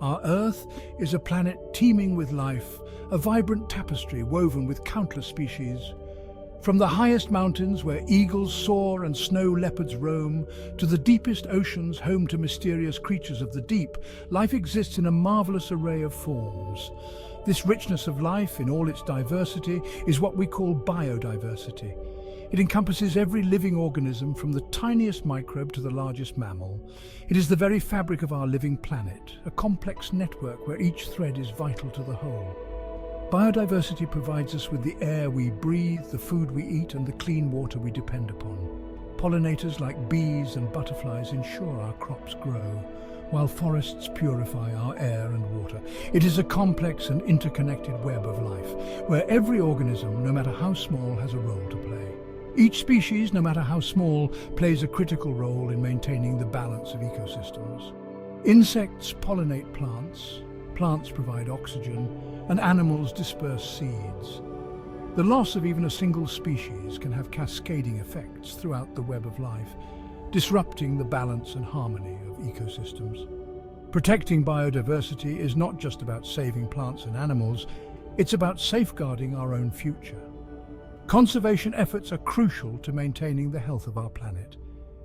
Our Earth is a planet teeming with life, a vibrant tapestry woven with countless species. From the highest mountains where eagles soar and snow leopards roam, to the deepest oceans home to mysterious creatures of the deep, life exists in a marvelous array of forms. This richness of life in all its diversity is what we call biodiversity. It encompasses every living organism from the tiniest microbe to the largest mammal. It is the very fabric of our living planet, a complex network where each thread is vital to the whole. Biodiversity provides us with the air we breathe, the food we eat, and the clean water we depend upon. Pollinators like bees and butterflies ensure our crops grow, while forests purify our air and water. It is a complex and interconnected web of life, where every organism, no matter how small, has a role to play. Each species, no matter how small, plays a critical role in maintaining the balance of ecosystems. Insects pollinate plants, plants provide oxygen, and animals disperse seeds. The loss of even a single species can have cascading effects throughout the web of life, disrupting the balance and harmony of ecosystems. Protecting biodiversity is not just about saving plants and animals, it's about safeguarding our own future. Conservation efforts are crucial to maintaining the health of our planet.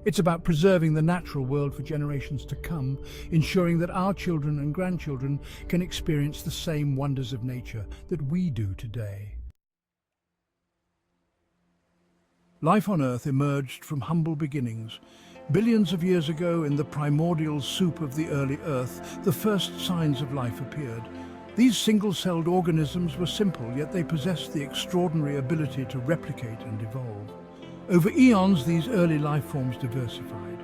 It's about preserving the natural world for generations to come, ensuring that our children and grandchildren can experience the same wonders of nature that we do today. Life on Earth emerged from humble beginnings. Billions of years ago, in the primordial soup of the early Earth, the first signs of life appeared. These single-celled organisms were simple, yet they possessed the extraordinary ability to replicate and evolve. Over eons, these early life forms diversified.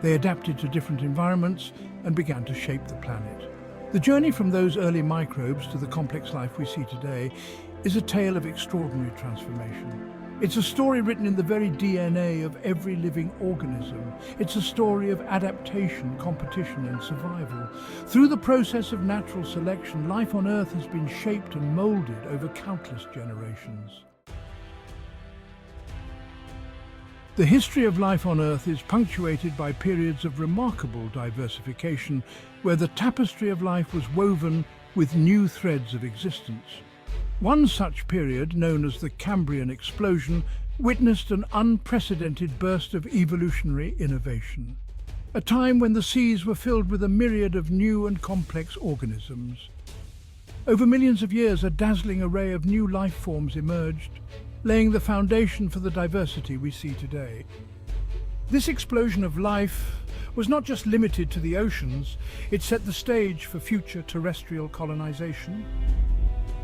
They adapted to different environments and began to shape the planet. The journey from those early microbes to the complex life we see today is a tale of extraordinary transformation. It's a story written in the very DNA of every living organism. It's a story of adaptation, competition, and survival. Through the process of natural selection, life on Earth has been shaped and molded over countless generations. The history of life on Earth is punctuated by periods of remarkable diversification, where the tapestry of life was woven with new threads of existence. One such period, known as the Cambrian explosion, witnessed an unprecedented burst of evolutionary innovation. A time when the seas were filled with a myriad of new and complex organisms. Over millions of years, a dazzling array of new life forms emerged, laying the foundation for the diversity we see today. This explosion of life was not just limited to the oceans, it set the stage for future terrestrial colonization.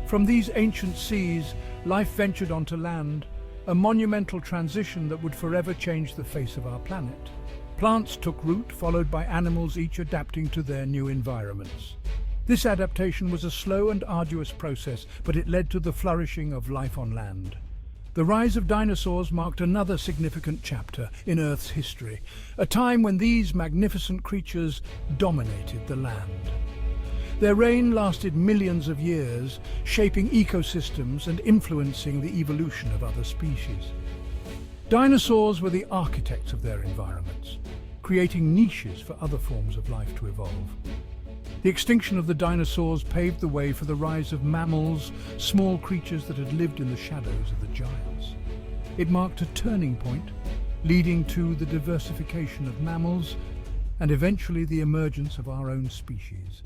From these ancient seas, life ventured onto land, a monumental transition that would forever change the face of our planet. Plants took root, followed by animals, each adapting to their new environments. This adaptation was a slow and arduous process, but it led to the flourishing of life on land. The rise of dinosaurs marked another significant chapter in Earth's history, a time when these magnificent creatures dominated the land. Their reign lasted millions of years, shaping ecosystems and influencing the evolution of other species. Dinosaurs were the architects of their environments, creating niches for other forms of life to evolve. The extinction of the dinosaurs paved the way for the rise of mammals, small creatures that had lived in the shadows of the giants. It marked a turning point, leading to the diversification of mammals and eventually the emergence of our own species.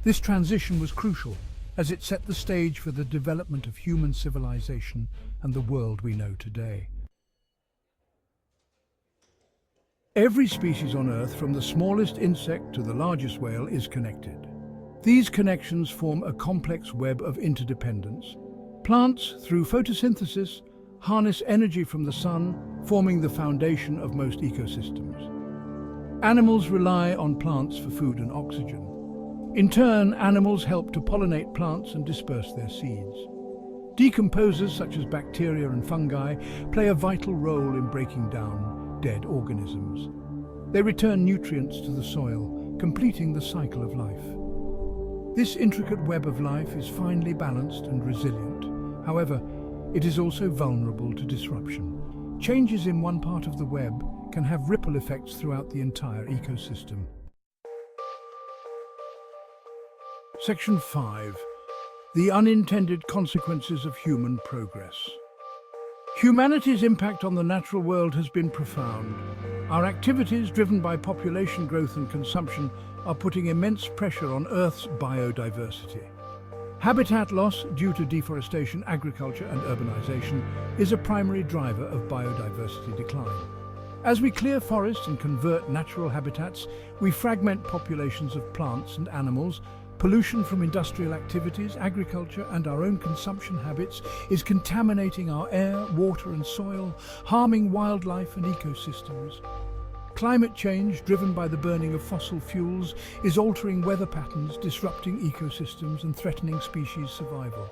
This transition was crucial, as it set the stage for the development of human civilization and the world we know today. Every species on Earth, from the smallest insect to the largest whale, is connected. These connections form a complex web of interdependence. Plants, through photosynthesis, harness energy from the sun, forming the foundation of most ecosystems. Animals rely on plants for food and oxygen. In turn, animals help to pollinate plants and disperse their seeds. Decomposers such as bacteria and fungi play a vital role in breaking down dead organisms. They return nutrients to the soil, completing the cycle of life. This intricate web of life is finely balanced and resilient. However, it is also vulnerable to disruption. Changes in one part of the web can have ripple effects throughout the entire ecosystem. Section 5. The unintended consequences of human progress. Humanity's impact on the natural world has been profound. Our activities, driven by population growth and consumption, are putting immense pressure on Earth's biodiversity. Habitat loss due to deforestation, agriculture and urbanization is a primary driver of biodiversity decline. As we clear forests and convert natural habitats, we fragment populations of plants and animals. Pollution from industrial activities, agriculture and our own consumption habits is contaminating our air, water and soil, harming wildlife and ecosystems. Climate change, driven by the burning of fossil fuels, is altering weather patterns, disrupting ecosystems and threatening species survival.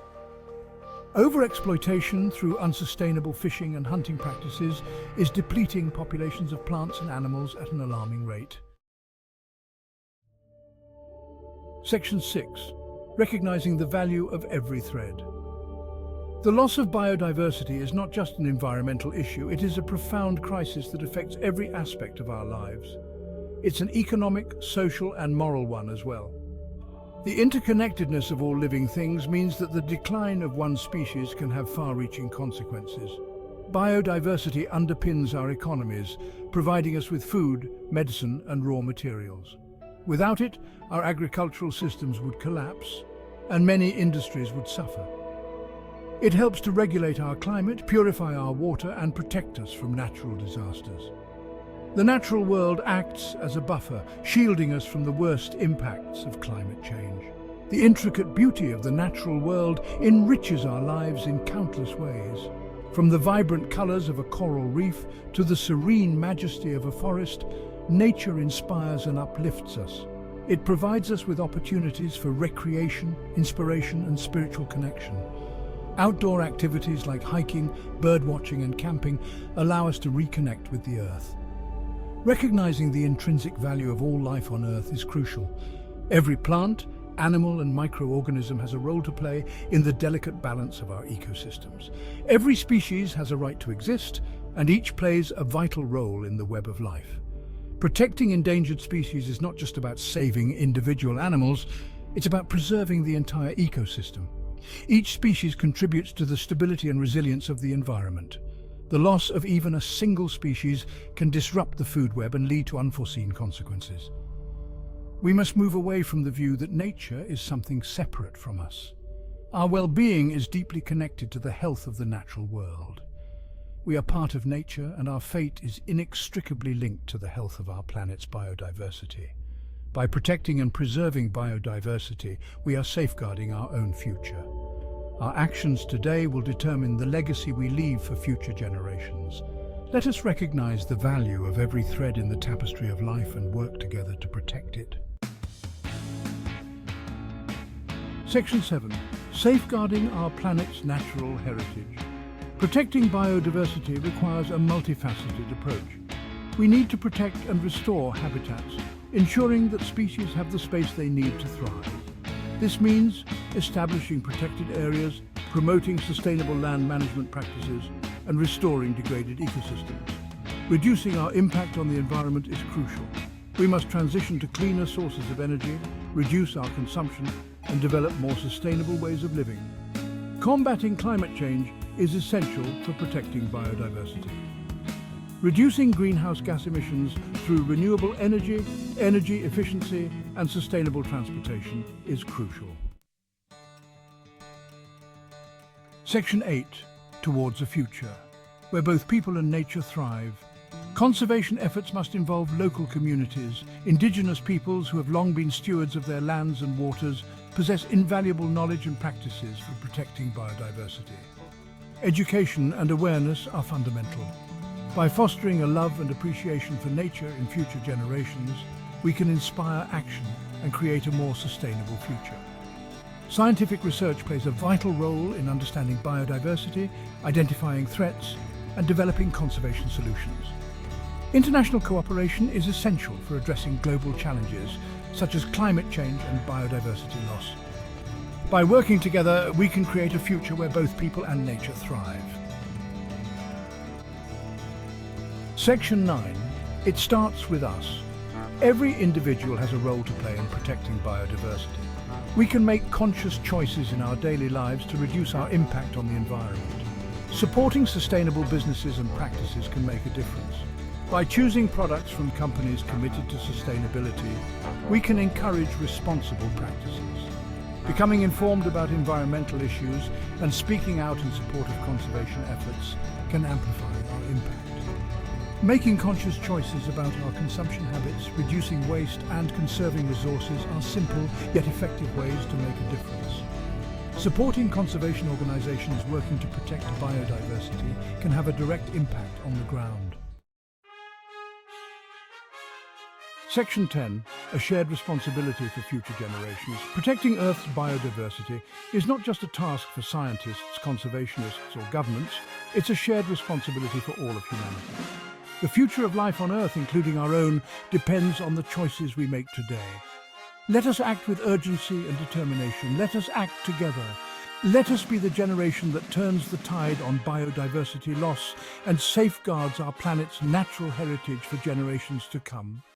Overexploitation through unsustainable fishing and hunting practices is depleting populations of plants and animals at an alarming rate. Section 6. Recognizing the value of every thread. The loss of biodiversity is not just an environmental issue, it is a profound crisis that affects every aspect of our lives. It's an economic, social and moral one as well. The interconnectedness of all living things means that the decline of one species can have far-reaching consequences. Biodiversity underpins our economies, providing us with food, medicine and raw materials. Without it, our agricultural systems would collapse, and many industries would suffer. It helps to regulate our climate, purify our water, and protect us from natural disasters. The natural world acts as a buffer, shielding us from the worst impacts of climate change. The intricate beauty of the natural world enriches our lives in countless ways. From the vibrant colors of a coral reef to the serene majesty of a forest, nature inspires and uplifts us. It provides us with opportunities for recreation, inspiration and spiritual connection. Outdoor activities like hiking, birdwatching and camping allow us to reconnect with the earth. Recognizing the intrinsic value of all life on Earth is crucial. Every plant, animal and microorganism has a role to play in the delicate balance of our ecosystems. Every species has a right to exist, and each plays a vital role in the web of life. Protecting endangered species is not just about saving individual animals, it's about preserving the entire ecosystem. Each species contributes to the stability and resilience of the environment. The loss of even a single species can disrupt the food web and lead to unforeseen consequences. We must move away from the view that nature is something separate from us. Our well-being is deeply connected to the health of the natural world. We are part of nature, and our fate is inextricably linked to the health of our planet's biodiversity. By protecting and preserving biodiversity, we are safeguarding our own future. Our actions today will determine the legacy we leave for future generations. Let us recognize the value of every thread in the tapestry of life and work together to protect it. Section 7. Safeguarding our planet's natural heritage. Protecting biodiversity requires a multifaceted approach. We need to protect and restore habitats, ensuring that species have the space they need to thrive. This means establishing protected areas, promoting sustainable land management practices, and restoring degraded ecosystems. Reducing our impact on the environment is crucial. We must transition to cleaner sources of energy, reduce our consumption, and develop more sustainable ways of living. Combating climate change is essential for protecting biodiversity. Reducing greenhouse gas emissions through renewable energy, energy efficiency, and sustainable transportation is crucial. Section 8. Towards a future, where both people and nature thrive. Conservation efforts must involve local communities. Indigenous peoples who have long been stewards of their lands and waters possess invaluable knowledge and practices for protecting biodiversity. Education and awareness are fundamental. By fostering a love and appreciation for nature in future generations, we can inspire action and create a more sustainable future. Scientific research plays a vital role in understanding biodiversity, identifying threats, and developing conservation solutions. International cooperation is essential for addressing global challenges such as climate change and biodiversity loss. By working together, we can create a future where both people and nature thrive. Section 9. It starts with us. Every individual has a role to play in protecting biodiversity. We can make conscious choices in our daily lives to reduce our impact on the environment. Supporting sustainable businesses and practices can make a difference. By choosing products from companies committed to sustainability, we can encourage responsible practices. Becoming informed about environmental issues and speaking out in support of conservation efforts can amplify our impact. Making conscious choices about our consumption habits, reducing waste and conserving resources are simple yet effective ways to make a difference. Supporting conservation organisations working to protect biodiversity can have a direct impact on the ground. Section 10, a shared responsibility for future generations. Protecting Earth's biodiversity is not just a task for scientists, conservationists or governments, it's a shared responsibility for all of humanity. The future of life on Earth, including our own, depends on the choices we make today. Let us act with urgency and determination. Let us act together. Let us be the generation that turns the tide on biodiversity loss and safeguards our planet's natural heritage for generations to come.